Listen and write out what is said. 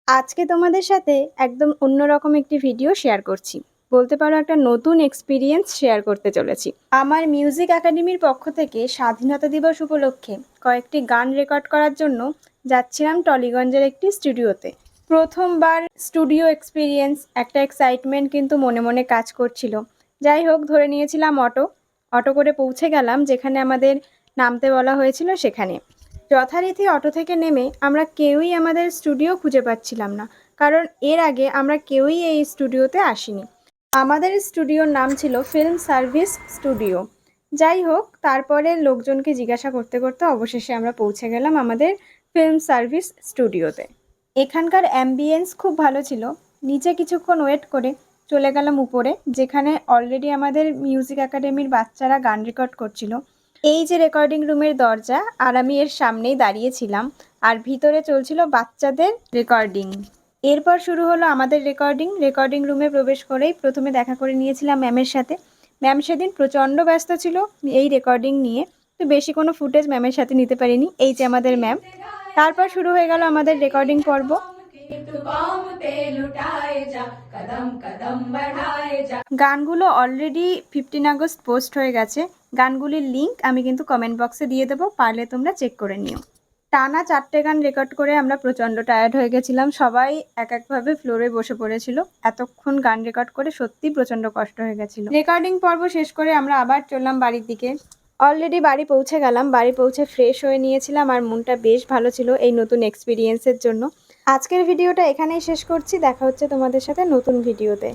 আজকে তোমাদের সাথে একদম অন্যরকম একটি ভিডিও শেয়ার করছি। বলতে পারো একটা নতুন এক্সপিরিয়েন্স শেয়ার করতে চলেছি। আমার মিউজিক একাডেমির পক্ষ থেকে স্বাধীনতা দিবস উপলক্ষে কয়েকটি গান রেকর্ড করার জন্য যাচ্ছিলাম টলিগঞ্জের একটি স্টুডিওতে। প্রথমবার স্টুডিও এক্সপিরিয়েন্স, একটা এক্সাইটমেন্ট কিন্তু মনে মনে কাজ করছিল। যাই হোক, ধরে নিয়েছিলাম অটো করে পৌঁছে গেলাম যেখানে আমাদের নামতে বলা হয়েছিল সেখানে। যথারীতি অটো থেকে নেমে আমরা কেউই আমাদের স্টুডিও খুঁজে পাচ্ছিলাম না, কারণ এর আগে আমরা কেউই এই স্টুডিওতে আসিনি। আমাদের স্টুডিওর নাম ছিল ফিল্ম সার্ভিস স্টুডিও। যাই হোক, তারপরে লোকজনকে জিজ্ঞাসা করতে করতে অবশেষে আমরা পৌঁছে গেলাম আমাদের ফিল্ম সার্ভিস স্টুডিওতে। এখানকার অ্যাম্বিয়েন্স খুব ভালো ছিল। নিচে কিছুক্ষণ ওয়েট করে চলে গেলাম উপরে, যেখানে অলরেডি আমাদের মিউজিক একাডেমির বাচ্চারা গান রেকর্ড করছিল। এই যে রেকর্ডিং রুমের দরজা, আর আমি এর সামনেই দাঁড়িয়েছিলাম, আর ভিতরে চলছিল বাচ্চাদের রেকর্ডিং। এরপর শুরু হলো আমাদের রেকর্ডিং রুমে প্রবেশ করেই প্রথমে দেখা করে নিয়েছিলাম ম্যামের সাথে। ম্যাম সেদিন প্রচণ্ড ব্যস্ত ছিল এই রেকর্ডিং নিয়ে, তো বেশি কোনো ফুটেজ ম্যামের সাথে নিতে পারিনি। এই যে আমাদের ম্যাম। তারপর শুরু হয়ে গেল আমাদের রেকর্ডিং পর্ব। গানগুলো অলরেডি 15 আগস্ট পোস্ট হয়ে গেছে। গানগুলির লিঙ্ক আমি কিন্তু কমেন্ট বক্সে দিয়ে দেবো, পারলে তোমরা চেক করে নিও। টানা 4টে গান রেকর্ড করে আমরা প্রচণ্ড টায়ার্ড হয়ে গেছিলাম। সবাই এক একভাবে ফ্লোরে বসে পড়েছিল। এতক্ষণ গান রেকর্ড করে সত্যিই প্রচণ্ড কষ্ট হয়ে গেছিলো। রেকর্ডিং পর্ব শেষ করে আমরা আবার চললাম বাড়ির দিকে। অলরেডি বাড়ি পৌঁছে গেলাম। বাড়ি পৌঁছে ফ্রেশ হয়ে নিয়েছিলাম, আর মনটা বেশ ভালো ছিল এই নতুন এক্সপিরিয়েন্সের জন্য। আজকের ভিডিওটা এখানেই শেষ করছি। দেখা হচ্ছে তোমাদের সাথে নতুন ভিডিওতে।